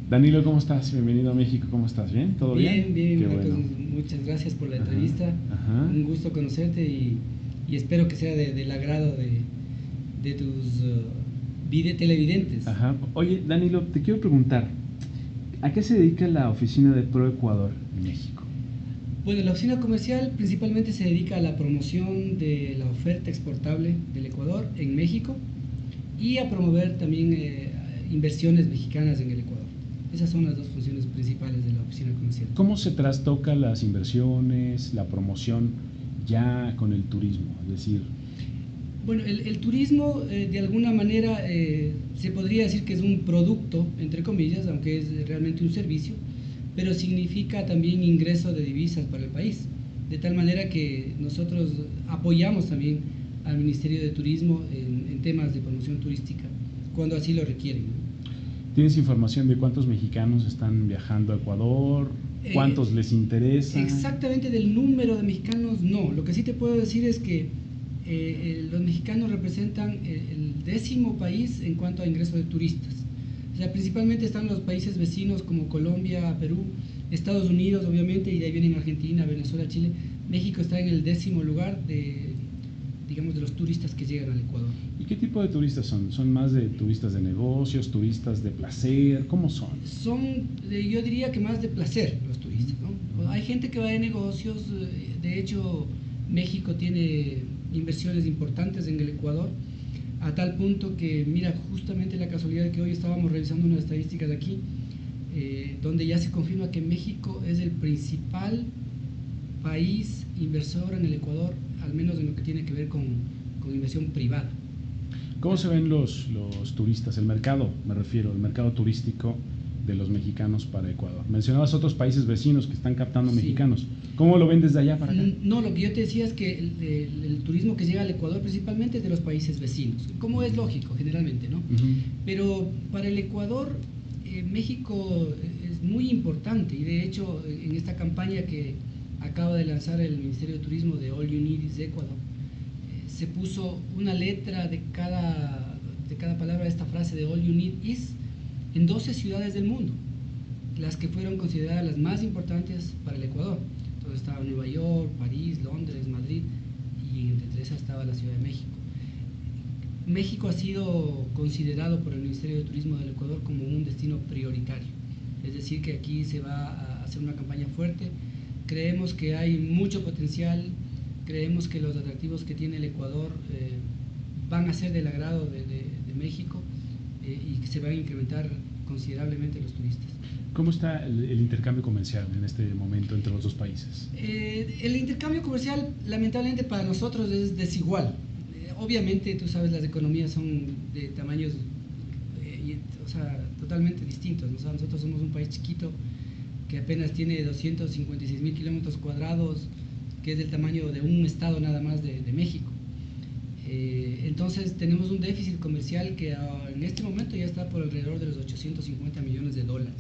Danilo, ¿cómo estás? Bienvenido a México, ¿cómo estás? ¿Bien? ¿Todo bien? Bien, bien, Qué Marcos, bueno. muchas gracias por la Ajá, entrevista. ajá, Un gusto conocerte y espero que sea del agrado de tus televidentes. ajá. Oye, Danilo, te quiero preguntar, ¿a qué se dedica la oficina de ProEcuador en México? Bueno, la oficina comercial principalmente se dedica a la promoción de la oferta exportable del Ecuador en México y a promover también inversiones mexicanas en el Ecuador. Esas son las dos funciones principales de la oficina comercial. ¿Cómo se trastoca las inversiones, la promoción ya con el turismo? Es decir, Bueno, el turismo de alguna manera se podría decir que es un producto, entre comillas, aunque es realmente un servicio, pero significa también ingreso de divisas para el país. De tal manera que nosotros apoyamos también al Ministerio de Turismo en temas de promoción turística, cuando así lo requieren, ¿no? ¿tienes información de cuántos mexicanos están viajando a Ecuador? Eh, ¿Cuántos les interesa? Exactamente del número de mexicanos, no. Lo que sí te puedo decir es que los mexicanos representan el décimo país en cuanto a ingreso de turistas. O sea, principalmente están los países vecinos como Colombia, Perú, Estados Unidos, obviamente, y de ahí vienen Argentina, Venezuela, Chile. México está en el décimo lugar digamos, de los turistas que llegan al Ecuador. ¿Y qué tipo de turistas son? ¿Son más de turistas de negocios, turistas de placer? ¿Cómo son? Son, yo diría que más de placer los turistas, ¿no? Hay gente que va de negocios, de hecho México tiene inversiones importantes en el Ecuador, a tal punto que, mira, justamente la casualidad de que hoy estábamos revisando unas estadísticas de aquí, donde ya se confirma que México es el principal país inversor en el Ecuador, al menos en lo que tiene que ver con inversión privada. ¿Cómo se ven los turistas? El mercado, me refiero, el mercado turístico de los mexicanos para Ecuador. Mencionabas otros países vecinos que están captando Sí. mexicanos. ¿Cómo lo ven desde allá para acá? No, lo que yo te decía es que el turismo que llega al Ecuador principalmente es de los países vecinos, como es lógico generalmente, ¿no? Ujú. Pero para el Ecuador, México es muy importante y de hecho en esta campaña que acaba de lanzar el Ministerio de Turismo de All You Need is Ecuador, se puso una letra de cada palabra de esta frase de All You Need Is en 12 ciudades del mundo, las que fueron consideradas las más importantes para el Ecuador. Entonces estaba Nueva York, París, Londres, Madrid y entre esas estaba la Ciudad de México. México ha sido considerado por el Ministerio de Turismo del Ecuador como un destino prioritario, es decir, que aquí se va a hacer una campaña fuerte. Creemos que hay mucho potencial, creemos que los atractivos que tiene el Ecuador van a ser del agrado de México y que se van a incrementar considerablemente los turistas. ¿Cómo está el intercambio comercial en este momento entre los dos países? El intercambio comercial lamentablemente para nosotros es desigual. Obviamente tú sabes las economías son de tamaños o sea, totalmente distintos, ¿no? O sea, nosotros somos un país chiquito que apenas tiene 256.000 kilómetros cuadrados, que es del tamaño de un estado nada más de México. Entonces tenemos un déficit comercial que en este momento ya está por alrededor de los 850 millones de dólares.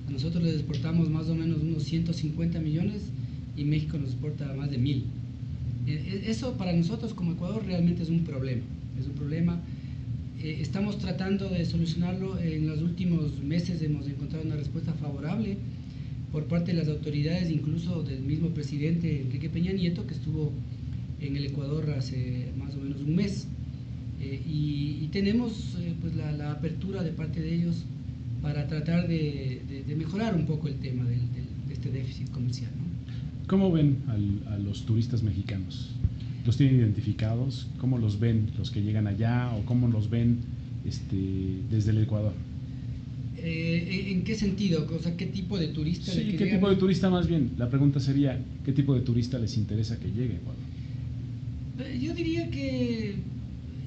A nosotros les exportamos más o menos unos 150 millones y México nos exporta más de 1000. Eso para nosotros como Ecuador realmente es un problema. Es un problema. Estamos tratando de solucionarlo. En los últimos meses hemos encontrado una respuesta favorable por parte de las autoridades, incluso del mismo presidente Enrique Peña Nieto, que estuvo en el Ecuador hace más o menos un mes. Y tenemos pues la apertura de parte de ellos para tratar de mejorar un poco el tema de este déficit comercial, ¿no? ¿Cómo ven a los turistas mexicanos? ¿Los tienen identificados? ¿Cómo los ven los que llegan allá o cómo los ven desde el Ecuador? ¿En qué sentido? O sea, ¿qué tipo de turista el Sí, que ¿qué llega a tipo de México? turista más bien? La pregunta sería, ¿qué tipo de turista les interesa que llegue a Ecuador? Yo diría que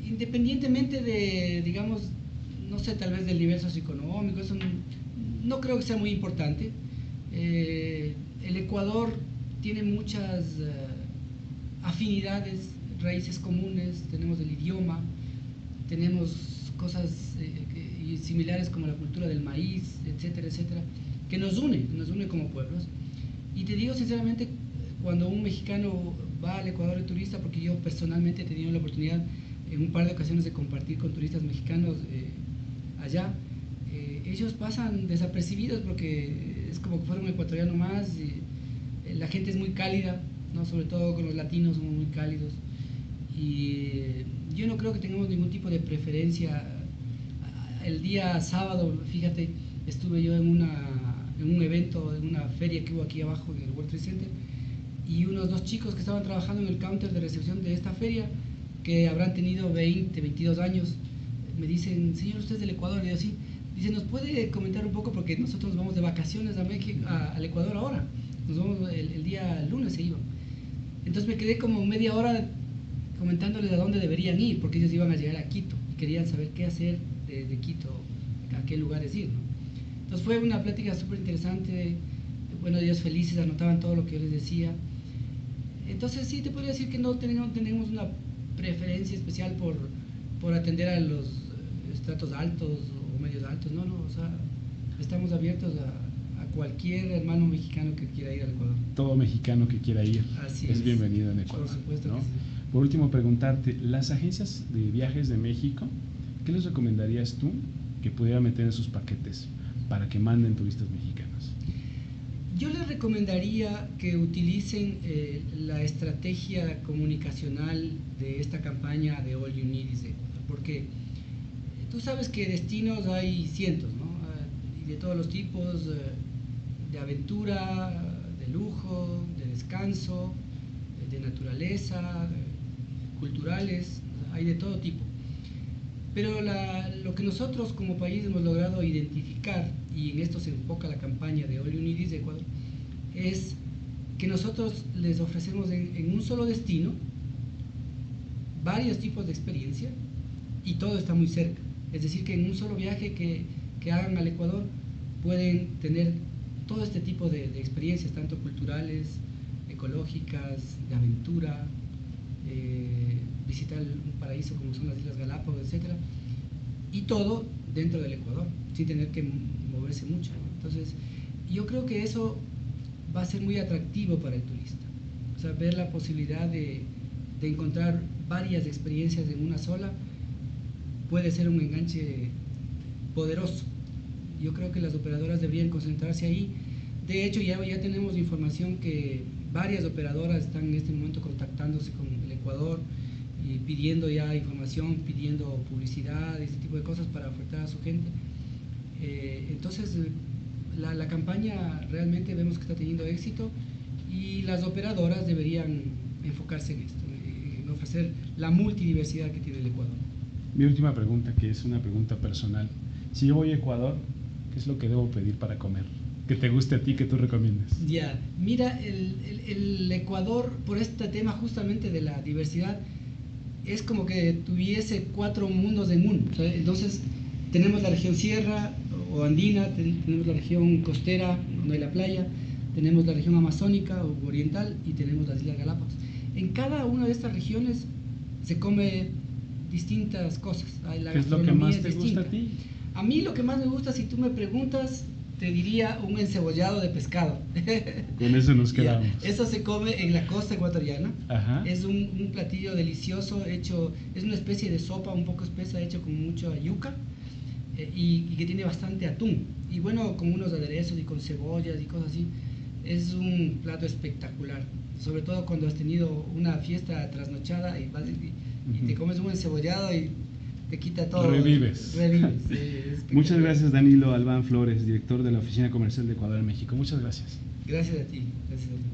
independientemente de, digamos, no sé, tal vez del nivel socioeconómico, eso no creo que sea muy importante. El Ecuador tiene muchas afinidades, raíces comunes, tenemos el idioma, tenemos cosas similares como la cultura del maíz, etcétera, etcétera, que nos une como pueblos. Y te digo sinceramente, cuando un mexicano va al Ecuador de turista, porque yo personalmente he tenido la oportunidad en un par de ocasiones de compartir con turistas mexicanos allá, ellos pasan desapercibidos porque es como que fuera un ecuatoriano más. Y, la gente es muy cálida, ¿no? Sobre todo con los latinos somos muy cálidos. Y yo no creo que tengamos ningún tipo de preferencia. El día sábado, fíjate, estuve yo en un evento, en una feria que hubo aquí abajo en el World Trade Center, y unos dos chicos que estaban trabajando en el counter de recepción de esta feria, que habrán tenido 20, 22 años, me dicen: señor, ¿usted es del Ecuador? Y yo: sí. Dice: ¿nos puede comentar un poco? Porque nosotros nos vamos de vacaciones a México, al Ecuador ahora. Nos vamos el día lunes, se iban. Entonces me quedé como media hora comentándoles a dónde deberían ir, porque ellos iban a llegar a Quito y querían saber qué hacer de Quito, a qué lugares ir, ¿no? Entonces fue una plática súper interesante. Bueno, ellos felices, anotaban todo lo que yo les decía. Entonces sí, te podría decir que no tenemos una preferencia especial por atender a los estratos altos o medios altos. No, o sea, estamos abiertos a cualquier hermano mexicano que quiera ir al Ecuador. Todo mexicano que quiera ir Así es bienvenido en Ecuador. Por supuesto, ¿no? que sí. Por último, preguntarte, las agencias de viajes de México, ¿qué les recomendarías tú que pudiera meter en sus paquetes para que manden turistas mexicanos? Yo les recomendaría que utilicen la estrategia comunicacional de esta campaña de All You Need Is Ecuador, porque tú sabes que destinos hay cientos, ¿no? Y de todos los tipos, de aventura, de lujo, de descanso, de naturaleza, culturales, hay de todo tipo. Pero lo que nosotros como país hemos logrado identificar, y en esto se enfoca la campaña de All You Need Is Ecuador, es que nosotros les ofrecemos en un solo destino varios tipos de experiencia, y todo está muy cerca. Es decir, que en un solo viaje que hagan al Ecuador pueden tener todo este tipo de experiencias, tanto culturales, ecológicas, de aventura, visitar un paraíso como son las Islas Galápagos, etcétera, y todo dentro del Ecuador, sin tener que moverse mucho, ¿no? Entonces, yo creo que eso va a ser muy atractivo para el turista. O sea, ver la posibilidad de encontrar varias experiencias en una sola puede ser un enganche poderoso. Yo creo que las operadoras deberían concentrarse ahí. De hecho, ya tenemos información que varias operadoras están en este momento contactándose con el Ecuador y pidiendo ya información, pidiendo publicidad, este tipo de cosas para ofertar a su gente. Entonces, la campaña realmente vemos que está teniendo éxito, y las operadoras deberían enfocarse en esto, en ofrecer la multidiversidad que tiene el Ecuador. Mi última pregunta, que es una pregunta personal. Si yo voy a Ecuador, ¿qué es lo que debo pedir para comer? Que te guste a ti, que tú recomiendes. Ya, mira, el Ecuador, por este tema justamente de la diversidad, es como que tuviese 4 mundos en uno. O sea, entonces, tenemos la región sierra o andina, tenemos la región costera, donde hay la playa, tenemos la región amazónica o oriental, y tenemos las Islas Galápagos. En cada una de estas regiones se come distintas cosas. ¿Qué es lo que más te gusta a ti? A mí lo que más me gusta, si tú me preguntas, te diría un encebollado de pescado. Con eso nos quedamos. Eso se come en la costa ecuatoriana. Ajá. Es un platillo delicioso, hecho, es una especie de sopa un poco espesa, hecho con mucha yuca, y que tiene bastante atún. Y bueno, con unos aderezos y con cebollas y cosas así. Es un plato espectacular, sobre todo cuando has tenido una fiesta trasnochada y te comes un encebollado y te quita todo. Revives. Muchas gracias, Danilo Albán Flores, director de la Oficina Comercial de Ecuador en México. Muchas gracias. Gracias a ti. Gracias a ti.